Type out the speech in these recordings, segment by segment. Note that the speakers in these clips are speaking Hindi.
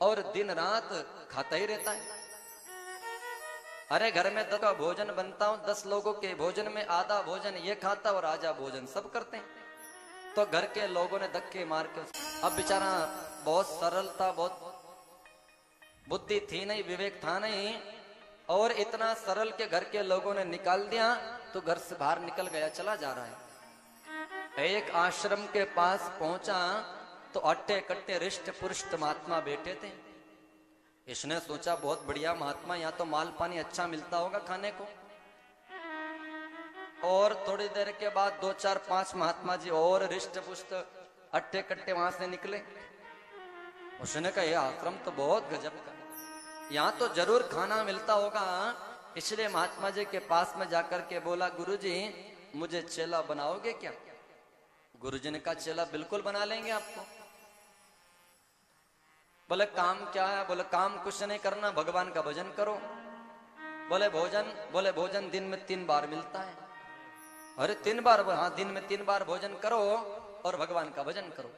और दिन रात खाता ही रहता है। अरे घर में 10 का भोजन बनता हूं, 10 लोगों के भोजन में आधा भोजन ये खाता और आधा भोजन सब करते हैं। तो घर के लोगों ने धक्के मार के, अब बेचारा बहुत सरल था, बहुत बुद्धि थी नहीं, विवेक था नहीं, और इतना सरल के घर के लोगों ने निकाल दिया। तो घर से बाहर निकल गया, चला जा रहा है। एक आश्रम के पास पहुंचा तो अट्टे कट्टे रिष्ट पुरुष महात्मा बैठे थे। इसने सोचा बहुत बढ़िया महात्मा, यहाँ तो माल पानी अच्छा मिलता होगा खाने को। और थोड़ी देर के बाद 2 4 5 महात्मा जी और रिष्ट पुष्ट अट्टे कट्टे वहां से निकले। उसने कहा यह आश्रम तो बहुत गजब का, यहाँ तो जरूर खाना मिलता होगा। इसलिए महात्मा जी के पास में जाकर के बोला, गुरुजी मुझे चेला बनाओगे क्या? गुरुजी ने कहा चेला बिल्कुल बना लेंगे आपको। बोले काम क्या है? बोले काम कुछ नहीं करना, भगवान का भजन करो। बोले भोजन दिन में 3 बार मिलता है। अरे 3 बार? हाँ, दिन में 3 बार भोजन करो और भगवान का भजन करो।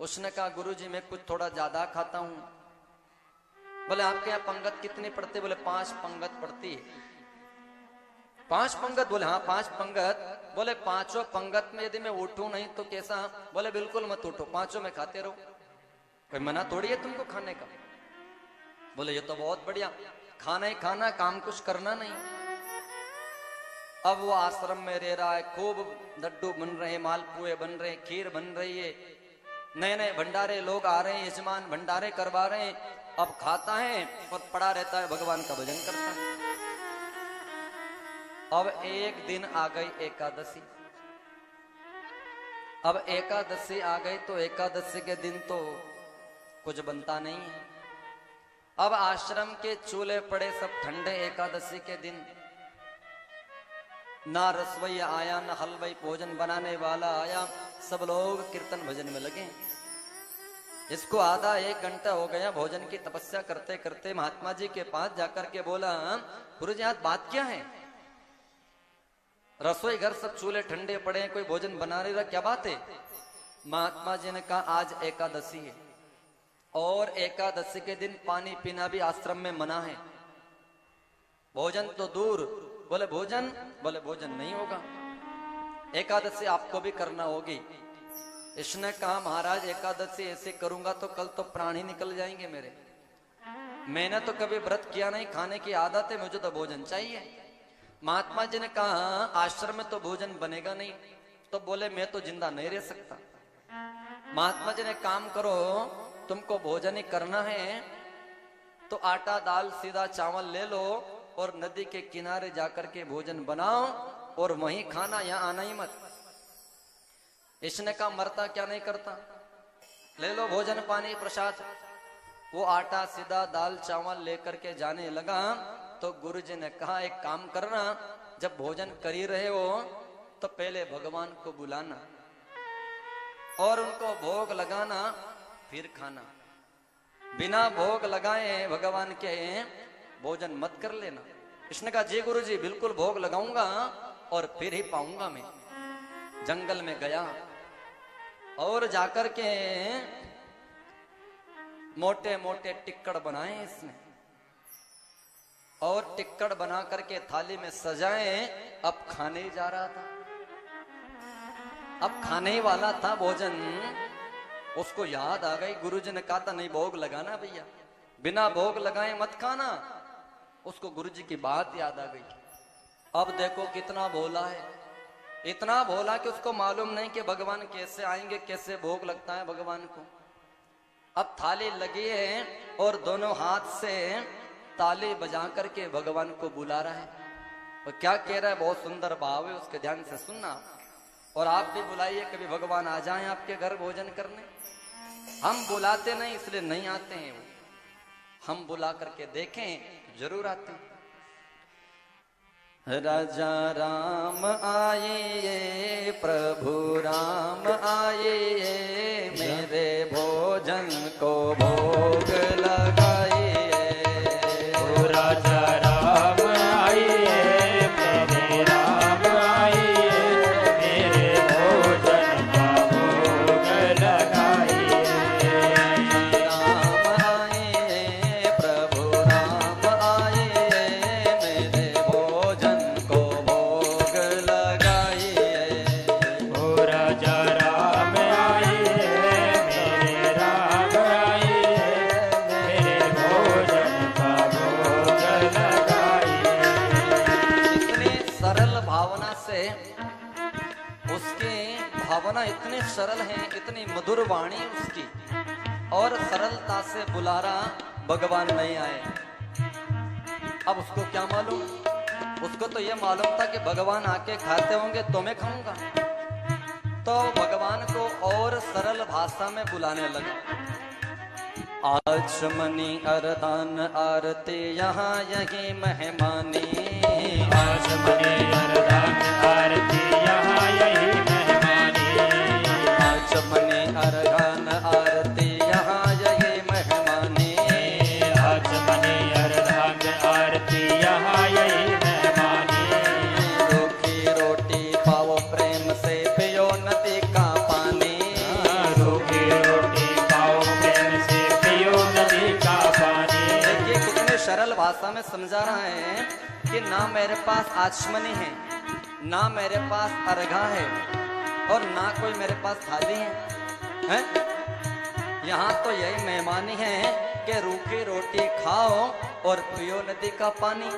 उसने कहा गुरुजी मैं कुछ थोड़ा ज्यादा खाता हूं। बोले आपके यहाँ पंगत कितनी पड़ती? बोले 5 पंगत पड़ती है। 5 पंगत? बोले हाँ 5 पंगत। बोले 5 पंगत में यदि मैं उठूं नहीं तो कैसा? बोले बिल्कुल मत उठो, 5 में खाते रहो, कोई मना थोड़ी है तुमको खाने का। बोले ये तो बहुत बढ़िया, खाना ही खाना, काम कुछ करना नहीं। अब वो आश्रम में रह रहा है, खूब लड्डू बन रहे हैं, मालपुए बन रहे हैं, खीर बन रही है, नए नए भंडारे लोग आ रहे हैं, यजमान भंडारे करवा रहे हैं। अब खाता है और पड़ा रहता है, भगवान का भजन करता है। अब एक दिन आ गई एकादशी। अब एकादशी आ गई तो एकादशी के दिन तो कुछ बनता नहीं है। अब आश्रम के चूल्हे पड़े सब ठंडे। एकादशी के दिन ना रसोई आया, ना हलवाई भोजन बनाने वाला आया, सब लोग कीर्तन भजन में लगे। इसको आधा 1 घंटा हो गया भोजन की तपस्या करते करते। महात्मा जी के पास जाकर के बोला, गुरुजी आज बात क्या है? रसोई घर सब चूल्हे ठंडे पड़े हैं, कोई भोजन बना नहीं रहा, क्या बात है? महात्मा जी ने कहा आज एकादशी है और एकादशी के दिन पानी पीना भी आश्रम में मना है, भोजन तो दूर। बोले भोजन? बोले भोजन नहीं होगा, एकादशी आपको भी करना होगी। इसने कहा महाराज एकादशी ऐसे करूंगा तो कल तो प्राण ही निकल जाएंगे मेरे। मैंने तो कभी व्रत किया नहीं, खाने की आदत है, मुझे तो भोजन चाहिए। महात्मा जी ने कहा आश्रम में तो भोजन बनेगा नहीं। तो बोले मैं तो जिंदा नहीं रह सकता। महात्मा जी ने काम करो, तुमको भोजन ही करना है तो आटा दाल सीधा चावल ले लो और नदी के किनारे जाकर के भोजन बनाओ और वहीं खाना, यहाँ आना ही मत। इसने कहा मरता क्या नहीं करता, ले लो भोजन पानी प्रसाद। वो आटा सीधा दाल चावल लेकर के जाने लगा तो गुरुजी ने कहा एक काम करना, जब भोजन कर ही रहे हो तो पहले भगवान को बुलाना और उनको भोग लगाना, फिर खाना। बिना भोग लगाए भगवान के भोजन मत कर लेना। इसने कहा जी गुरुजी बिल्कुल भोग लगाऊंगा और फिर ही पाऊंगा मैं। जंगल में गया और जाकर के मोटे मोटे टिक्कड़ बनाए इसने और टिक्कड़ बना करके थाली में सजाए। अब खाने ही जा रहा था, अब खाने ही वाला था भोजन। उसको याद आ गई, गुरुजी ने कहा था नहीं भोग लगाना भैया, बिना भोग लगाए मत खाना। उसको गुरुजी की बात याद आ गई। अब देखो कितना भोला है, इतना भोला कि उसको मालूम नहीं कि भगवान कैसे आएंगे, कैसे भोग लगता है भगवान को। अब थाली लगी है और दोनों हाथ से ताली बजा करके भगवान को बुला रहा है। और क्या कह रहा है, बहुत सुंदर भाव है, उसके ध्यान से सुनना। और आप भी बुलाइए, कभी भगवान आ जाएं आपके घर भोजन करने। हम बुलाते नहीं इसलिए नहीं आते हैं, वो हम बुला करके देखें जरूर आते हैं। राजा राम आइए, प्रभु राम आइए, मेरे भोजन को भोग लगाइए। राजा राम आइए, मेरे राम आइए, मेरे भोजन का भोग लगाइए। सरल हैं, इतनी मधुर वाणी उसकी, और सरलता से बुला रहा भगवान नहीं आए। अब उसको क्या मालूम, उसको तो ये मालूम था कि भगवान आके खाते होंगे तो मैं खाऊंगा। तो भगवान को और सरल भाषा में बुलाने लगा। आचमनी अरदान आरती यहाँ यही मेहमानी, आचमनी अरदान आरती यहाँ यही मेहमानी, आचमनी अरदान आरती यहाँ यही मेहमानी, आचमनी अरदान आरती यहाँ यही मेहमानी। रूखी रोटी पाओ प्रेम से पियो नदी का पानी, रूखी रोटी खाओ प्रेम से पियो नदी का पानी। देखिए कितने सरल भाषा में समझा रहा है कि ना मेरे पास आचमनी है, ना मेरे पास अर्घा है, और ना कोई मेरे पास थाली है? यहाँ तो यही मेहमानी है कि रूखी रोटी खाओ और पियो नदी का पानी,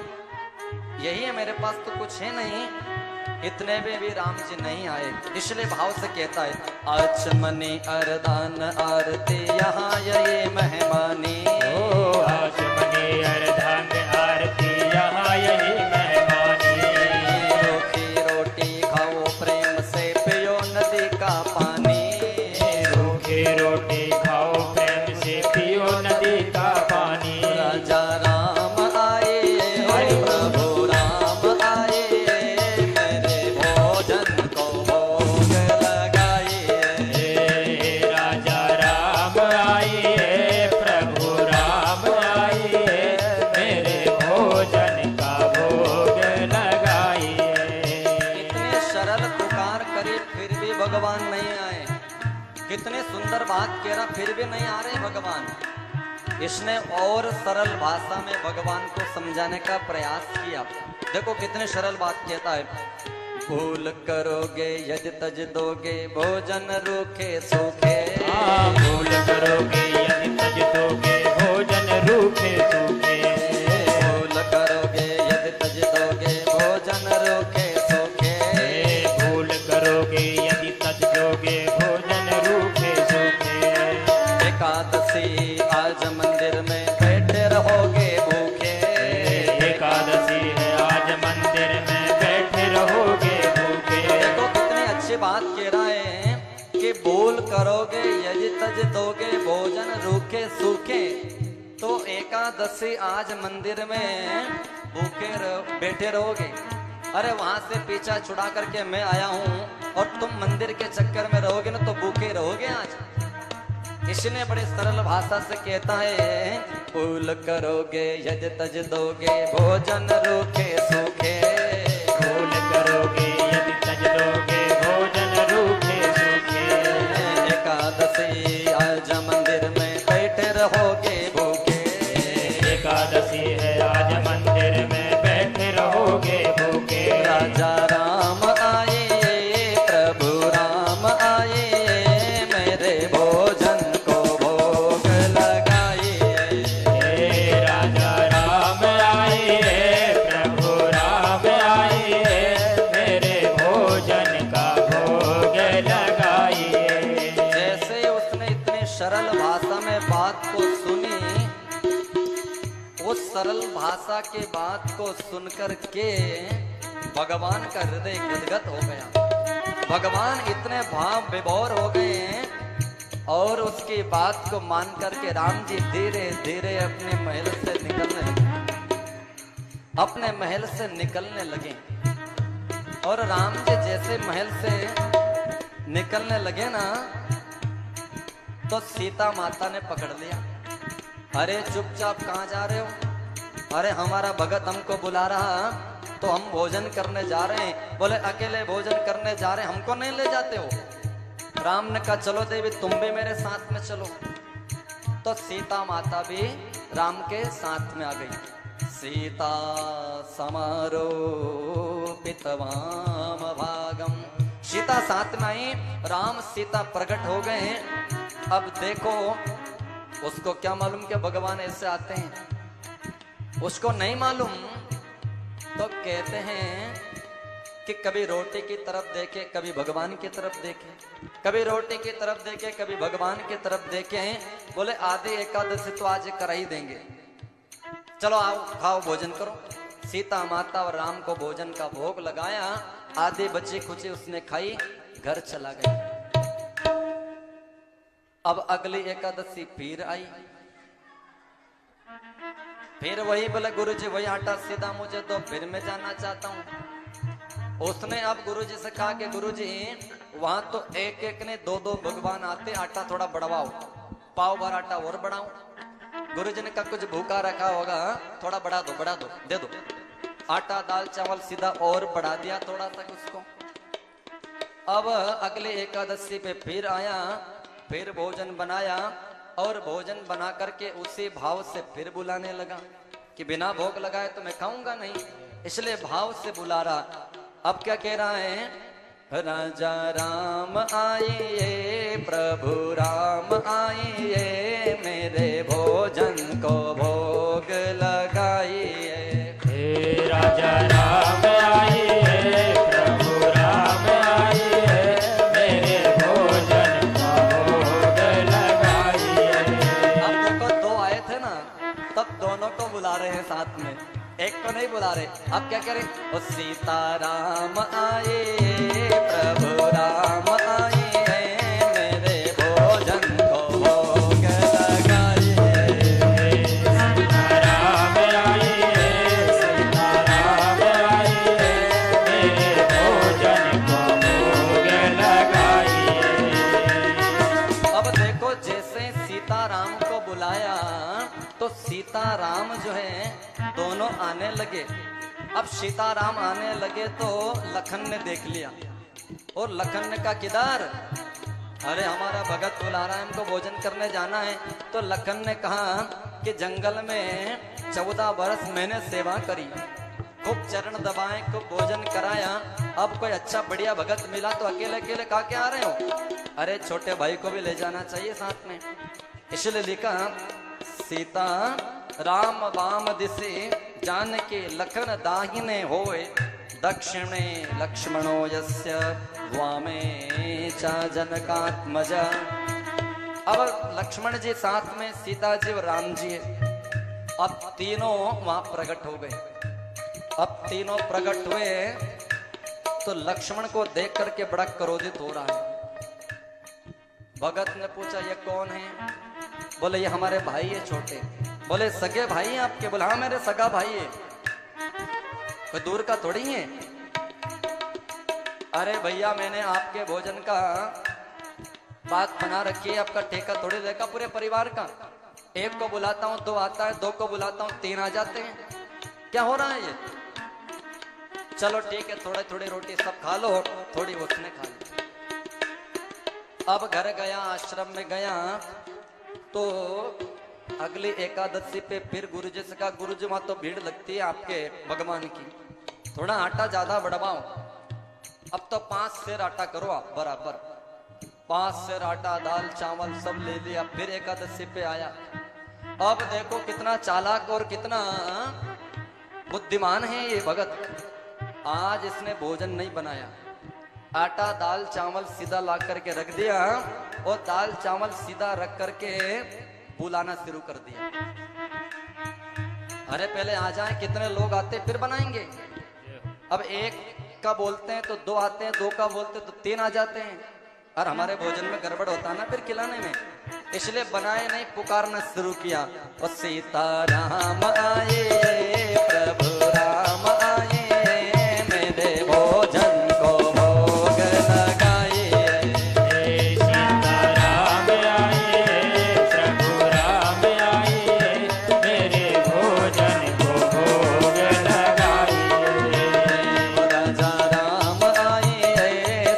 यही है मेरे पास, तो कुछ है नहीं। इतने में भी राम जी नहीं आए, इसलिए भाव से कहता है आचमनी अरदान आरती यहाँ यही मेहमानी, आचमनी अरदान आरती यहाँ यही मेहमानी। रूखी रोटी खाओ प्रेम से पियो नदी का पानी, रूखी रोटी खाओ प्रेम से पियो नदी का पानी। राजा राम आए प्रभु राम आए, मेरे भोजन को भोग लगाए। राजा राम आइए, प्रभु राम आइए, मेरे भोजन का भोग लगाइए। इतने सरल पुकार करे फिर भी भगवान नहीं आए, कितने सुंदर बात कह रहा फिर भी नहीं आ रहे भगवान। इसने और सरल भाषा में भगवान को समझाने का प्रयास किया। देखो कितने सरल बात कहता है, भूल करोगे यदि तज दोगे भोजन रूखे सूखे, भूल करोगे यदि तज दोगे भोजन रूखे सूखे, भूल करोगे यदि तज दोगे भोजन रूखे सूखे, भूल करोगे यदि तज दोगे भोजन रूखे सूखे। एकादशी आज मंदिर में बैठे रहोगे भूखे, एकादशी है आज मंदिर में बैठे रहोगे भूखे। देखो कितनी अच्छी बात कह रहा है कि भूल करोगे यदि तज दोगे भोजन रूखे सूखे। तो एकादशी आज मंदिर में बैठे रहोगे। अरे वहां से पीछा छुड़ा करके मैं आया हूँ और तुम मंदिर के चक्कर में रहोगे ना तो भूखे रहोगे आज। इसने बड़े सरल भाषा से कहता है, भूल करोगे यदि तज दोगे भोजन रूखे सूखे, भूल करोगे यदि तज दोगे भोजन रूखे सूखे। एकादशी आज मंदिर में बैठे रहोगे भूखे, एकादशी है आज मंदिर में बैठे रहोगे भूखे। राजा राम आए प्रभु राम आए, मेरे भोजन को भोग लगाइए। राजा राम आइए, प्रभु राम आइए, मेरे भोजन का भोग लगाइए। जैसे उसने इतनी सरल भाषा में बात को सुनी, उस सरल भाषा के बात को सुनकर के भगवान का हृदय गदगद हो गया। भगवान इतने भाव विभोर हो गए हैं और उसकी बात को मान करके राम जी धीरे धीरे अपने महल से निकलने लगे, अपने महल से निकलने लगे। और राम जी जैसे महल से निकलने लगे ना तो सीता माता ने पकड़ लिया। अरे चुपचाप कहाँ जा रहे हो? अरे हमारा भगत हमको बुला रहा तो हम भोजन करने जा रहे हैं। बोले अकेले भोजन करने जा रहे हैं, हमको नहीं ले जाते हो? राम ने कहा चलो देवी तुम भी मेरे साथ में चलो। तो सीता माता भी राम के साथ में आ गई। सीता समारोह पितवाम भागम, सीता साथ में आई, राम सीता प्रकट हो गए हैं। अब देखो उसको क्या मालूम कि भगवान ऐसे आते हैं, उसको नहीं मालूम। तो कहते हैं कि कभी रोटी की तरफ देखे, कभी भगवान की तरफ देखे, कभी रोटी की तरफ देखे, कभी भगवान की तरफ देखे। बोले आदि एकादशी तो आज करा ही देंगे, चलो आओ खाओ भोजन करो। सीता माता और राम को भोजन का भोग लगाया, आधी बची खुची उसने खाई, घर चला गया। अब अगली एकादशी फिर आई, फिर वही बोले गुरुजी वही आटा सीधा मुझे तो फिर मैं जाना चाहता हूं। उसने अब गुरुजी से कहा कि गुरुजी वहां तो एक एक ने दो दो भगवान आते, आटा थोड़ा बढ़वाओ, पाव भर आटा और बढ़ाओ। गुरुजी ने कहा कुछ भूखा रखा होगा, थोड़ा बढ़ा दो, दे दो। आटा दाल चावल सीधा और बढ़ा दिया थोड़ा सा उसको। अब अगले एकादशी पे फिर आया, फिर भोजन बनाया और भोजन बना करके उसी भाव से फिर बुलाने लगा कि बिना भोग लगाए तो मैं खाऊंगा नहीं, इसलिए भाव से बुला रहा। अब क्या कह रहा है, राजा राम आइए, प्रभु राम आइए, मेरे भोजन को भोग लगाइए। हे राजा राम आइए, प्रभु राम आइए, मेरे भोजन को भोग लगाइए। अब देखो दो आए थे ना, तब दोनों को बुला रहे हैं साथ में, एक को नहीं बुला रहे। अब क्या करें, ओ सीताराम आए, प्रभु राम आए, मेरे भोजन को भोग लगाइए। सीताराम आइए, सीताराम आइए, मेरे भोजन को भोग लगाइए। अब देखो जैसे सीताराम को बुलाया तो सीताराम जो है दोनों आने लगे। अब सीताराम आने लगे तो लखन ने देख लिया और लखन ने कहा किधर, अरे हमारा भगत बुला रहा है, हमको भोजन करने जाना है। तो लखन ने कहा कि जंगल में 14 वर्ष मैंने सेवा करी, खूब चरण दबाए, खूब भोजन कराया, अब कोई अच्छा बढ़िया भगत मिला तो अकेले अकेले कहा के आ रहे हो, अरे छोटे भाई को भी ले जाना चाहिए साथ में। इसलिए लिखा सीता राम वाम दिशे जानके लखन दाहिने होए, दक्षिणे लक्ष्मणो यस्य वामे च जनकात्मजा। अब लक्ष्मण जी साथ में, सीता जी और राम जी है। अब तीनों वहां प्रकट हो गए। अब तीनों प्रकट हुए तो लक्ष्मण को देख करके बड़ा क्रोधित हो रहा है। भगत ने पूछा ये कौन है, बोले ये हमारे भाई है छोटे। बोले सगे भाई हैं आपके, बोले हाँ मेरे सगा भाई है, कोई दूर का थोड़ी है। अरे भैया मैंने आपके भोजन का बात बना रखी है, आपका ठेका थोड़ी देखा पूरे परिवार का, एक को बुलाता हूँ 2 आता है, 2 को बुलाता हूँ 3 आ जाते हैं, क्या हो रहा है ये। चलो ठीक है, थोड़ी थोड़ी रोटी सब खा लो, थोड़ी उसने खा ली। अब घर गया, आश्रम में गया तो अगली एकादशी पे फिर गुरुजी से कहा गुरुजी वहां तो भीड़ लगती है आपके भगवान की, थोड़ा आटा ज्यादा बढ़वाओ। अब तो 5 सेर आटा करो आप बराबर, 5 सेर आटा दाल चावल सब ले लिया। फिर एकादशी पे आया। अब देखो कितना चालाक और कितना बुद्धिमान है ये भगत। आज इसने भोजन नहीं बनाया, आटा दाल चावल सीधा ला करके रख दिया और दाल चावल सीधा रख करके बुलाना शुरू कर दिया। अरे पहले आ जाए, कितने लोग आते फिर बनाएंगे। अब 1 का बोलते हैं तो 2 आते हैं, 2 का बोलते हैं तो 3 आ जाते हैं, और हमारे भोजन में गड़बड़ होता ना फिर खिलाने में, इसलिए बनाए नहीं, पुकारना शुरू किया। और सीताराम आए, प्रभु राम आए, मेरे भोजन को भोग लगाइए। सीताराम आइए, प्रभु राम आइए, मेरे भोजन को भोग लगाइए। राजा राम आइए,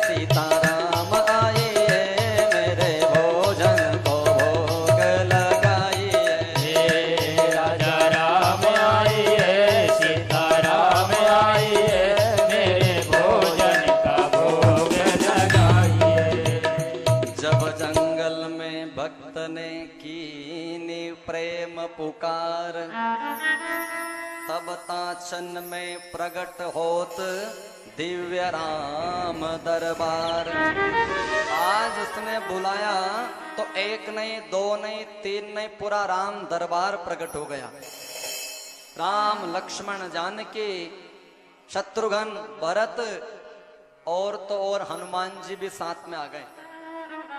सीताराम आइए, मेरे भोजन को भोग लगाइए। राजा राम आइए, सीताराम आइए, मेरे भोजन का भोग लगाइए। जब जंगल में भक्त ने कीनी प्रेम पुकार, तब ताछन में प्रगट होत दिव्य राम दरबार। आज उसने बुलाया तो एक नहीं, दो नहीं, तीन नहीं, पूरा राम दरबार प्रकट हो गया। राम, लक्ष्मण, जानकी, शत्रुघ्न, भरत और तो और हनुमान जी भी साथ में आ गए।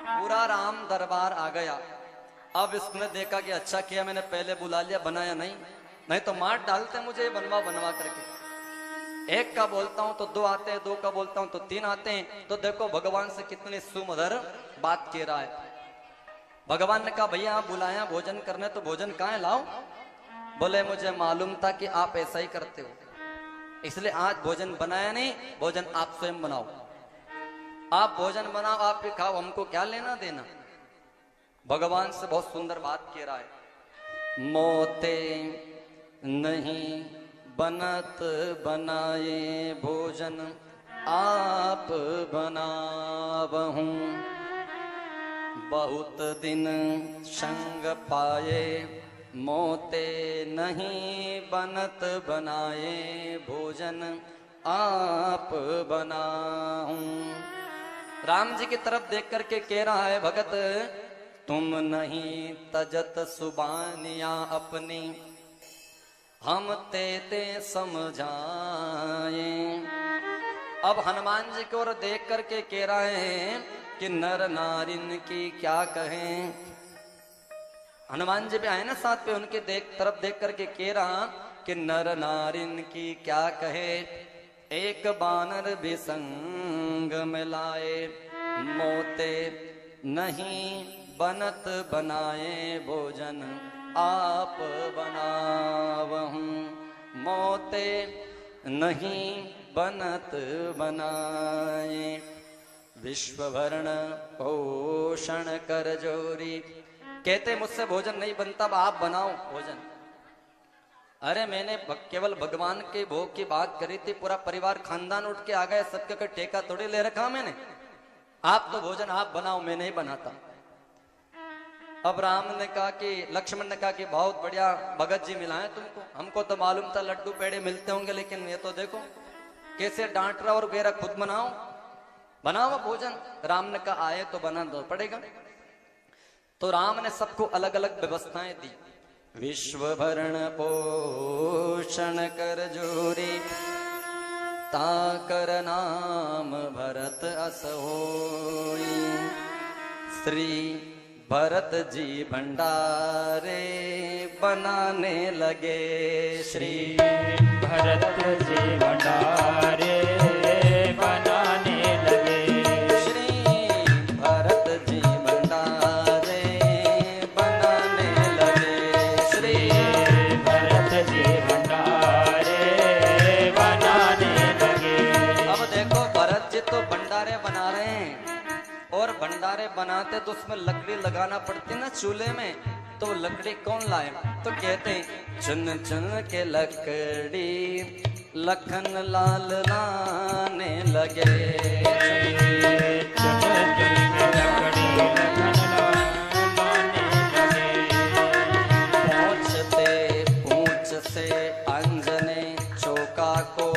पूरा राम दरबार आ गया। अब इसने देखा कि अच्छा किया मैंने पहले बुला लिया, बनाया नहीं तो मार डालते मुझे बनवा बनवा करके। एक का बोलता हूं तो दो आते हैं, दो का बोलता हूं तो तीन आते हैं। तो देखो भगवान से कितनी सुमधुर बात कह रहा है। भगवान ने कहा भैया आप बुलाया भोजन करने, तो भोजन कहाँ है, लाओ। बोले मुझे मालूम था कि आप ऐसा ही करते हो, इसलिए आज भोजन बनाया नहीं, भोजन आप स्वयं बनाओ। आप भोजन बनाओ, आप भी खाओ, हमको क्या लेना देना। भगवान से बहुत सुंदर बात कह रहा है। मोते नहीं बनत बनाए भोजन, आप बनावहूं। बहुत दिन संग पाए, मोते नहीं बनत बनाए भोजन, आप बनाऊं। राम जी की तरफ देख करके कह रहा है भगत, तुम नहीं तजत सुबानिया अपनी, हम ते समझाए। अब हनुमान जी की ओर देख करके कह रहे हैं कि नर नारिन की क्या कहें। हनुमान जी भी आए ना साथ पे, उनके तरफ देख करके कह रहा कि नर नारिन की क्या कहे। एक बानर भी संग मिलाए, मोते नहीं बनत बनाए भोजन, आप बनावहूं। मोते नहीं बनत बनाए, विश्वभरण पोषण कर जोरी। कहते मुझसे भोजन नहीं बनता, आप बनाओ भोजन। अरे मैंने केवल भगवान के भोग की बात करी थी, पूरा परिवार खानदान उठ के आ गए, सबके कोई ठेका थोड़ी ले रखा मैंने। आप तो भोजन आप बनाओ, मैं नहीं बनाता। अब राम ने कहा कि लक्ष्मण ने कहा कि बहुत बढ़िया भगत जी मिला है तुमको, हमको तो मालूम था लड्डू पेड़े मिलते होंगे, लेकिन ये तो देखो कैसे डांट रहा और कह रहा खुद बनाओ, बनाओ भोजन। राम ने कहा आए तो बना दो पड़ेगा। तो राम ने सबको अलग अलग व्यवस्थाएं दी। विश्व भरण पोषण कर जोरी, ताकर नाम भरत अस होई। श्री भरत जी भंडारे बनाने लगे, श्री भरत जी भंडारे बनाने लगे। श्री भरत जी भंडारे बनाने लगे, श्री भरत जी भंडारे बनाने लगे। अब देखो भरत जी तो भंडारे बना रहे हैं, और भंडारे बनाते तो उसमें लकड़ी लगाना पड़ती ना चूल्हे में, तो लकड़ी कौन लाए। तो कहते हैं चुन चुन के लकड़ी लखन लाल लाने लगे। चुन चुन के लकड़ी लखन लाने लगे। पहुँचते पूंछ से अंजने चौका को,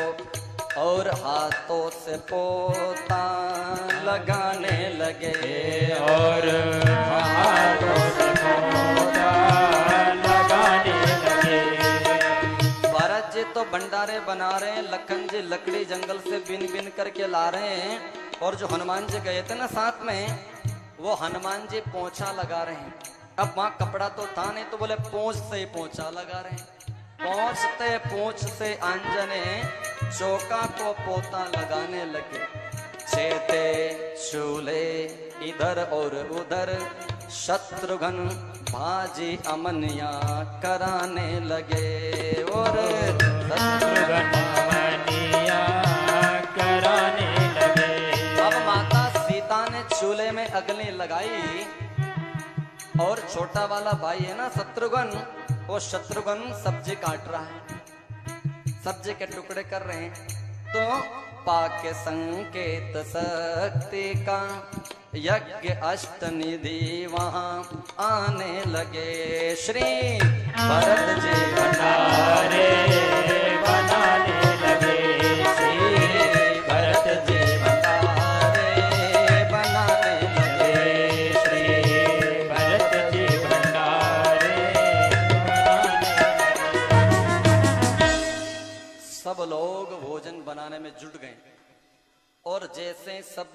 और हाथों से पोता लगाने लगे, और हाथों से पोता लगाने लगे। भरत जी तो भंडारे बना रहे हैं, लखन जी लकड़ी जंगल से बिन बिन करके ला रहे हैं, और जो हनुमान जी गए थे ना साथ में, वो हनुमान जी पोंछा लगा रहे हैं। अब वहां कपड़ा तो था नहीं, तो बोले पोंछ से ही पोंछा लगा रहे हैं। पहुंचते पूंछ से अंजने चौका को पोता लगाने लगे। छेते चूल्हे इधर और उधर, शत्रुघ्न भाजी अमनिया कराने लगे, और शत्रुघ्न अमनिया कराने लगे। अब माता सीता ने चूल्हे में अग्नि लगाई, और छोटा वाला भाई है ना शत्रुघ्न, वो शत्रुघ्न सब्जी काट रहा है, सब्जी के टुकड़े कर रहे हैं। तो पाके संकेत शक्ति का यज्ञ अष्ट निधि वहां आने लगे। श्री भरत जी भंडारे भोजन बनाने में जुट गए। और जैसे सब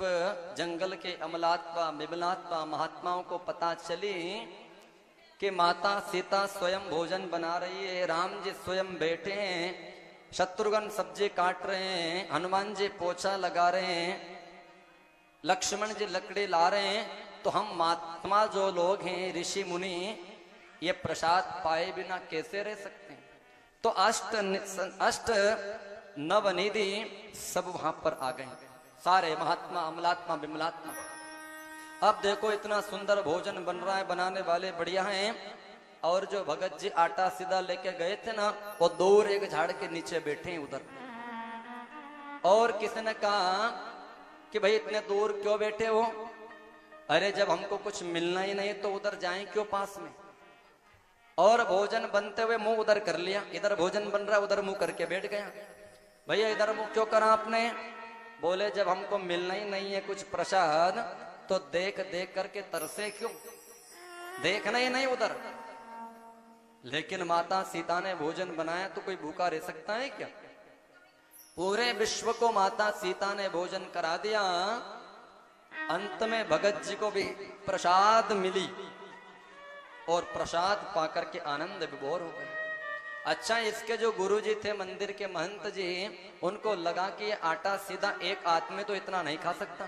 जंगल के अमलात्मा विमलात्मा महात्माओं को पता चली कि माता सीता स्वयं भोजन बना रही है, राम जी स्वयं बैठे हैं, शत्रुघ्न सब्जी काट रहे हैं, हनुमान जी पोछा लगा रहे हैं, लक्ष्मण जी लकड़ी ला रहे हैं, तो हम महात्मा जो लोग हैं ऋषि मुनि ये प्रसाद पाए बिना कैसे रह सकते हैं। तो अष्ट नवनिधि सब वहां पर आ गए, सारे महात्मा अमलात्मा विमलात्मा। अब देखो इतना सुंदर भोजन बन रहा है, बनाने वाले बढ़िया हैं, और जो भगत जी आटा सीधा लेके गए थे ना, वो दूर एक झाड़ के नीचे बैठे हैं उधर। और किसी ने कहा कि भाई इतने दूर क्यों बैठे हो? अरे जब हमको कुछ मिलना ही नहीं तो उधर जाएं क्यों पास में। और भोजन बनते हुए मुंह उधर कर लिया, इधर भोजन बन रहा है उधर मुंह करके बैठ गया। भैया इधर मुंह क्यों करा आपने? बोले जब हमको मिलना ही नहीं है कुछ प्रसाद तो देख देख करके तरसे क्यों, देखना ही नहीं उधर। लेकिन माता सीता ने भोजन बनाया तो कोई भूखा रह सकता है क्या? पूरे विश्व को माता सीता ने भोजन करा दिया। अंत में भगत जी को भी प्रसाद मिली और प्रसाद पाकर के आनंद विभोर हो गए। अच्छा, इसके जो गुरुजी थे मंदिर के महंत जी, उनको लगा कि ये आटा सीधा एक आदमी तो इतना नहीं खा सकता,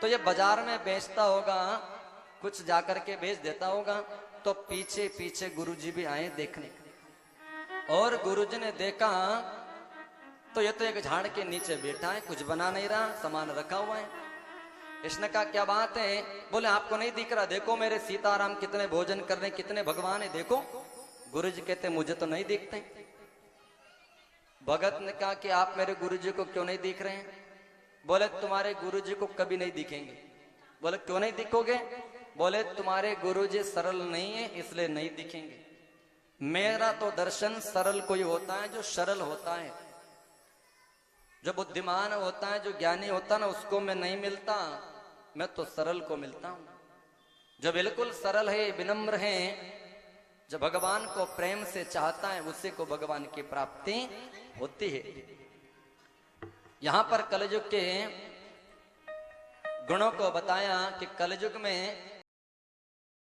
तो ये बाजार में बेचता होगा, कुछ जाकर के बेच देता होगा। तो पीछे पीछे गुरुजी भी आए देखने, और गुरुजी ने देखा तो ये तो एक झाड़ के नीचे बैठा है, कुछ बना नहीं रहा, सामान रखा हुआ है। इसने कहा क्या बात है? बोले आपको नहीं दिख रहा? देखो मेरे सीताराम कितने भोजन कर रहे हैं, कितने भगवान है देखो। गुरुजी कहते मुझे तो नहीं दिखते। भगत ने कहा कि आप मेरे गुरुजी को क्यों नहीं दिख रहे हैं? बोले तुम्हारे गुरुजी को कभी नहीं दिखेंगे। बोले क्यों नहीं दिखोगे? बोले तुम्हारे गुरुजी सरल नहीं है इसलिए नहीं दिखेंगे। मेरा तो दर्शन सरल कोई होता है जो सरल होता है, जो बुद्धिमान होता है, जो ज्ञानी होता है ना, उसको मैं नहीं मिलता, मैं तो सरल को मिलता हूं। जो बिल्कुल सरल है, विनम्र है, जो भगवान को प्रेम से चाहता है, उसी को भगवान की प्राप्ति होती है। यहां पर कलयुग के गुणों को बताया कि कलयुग में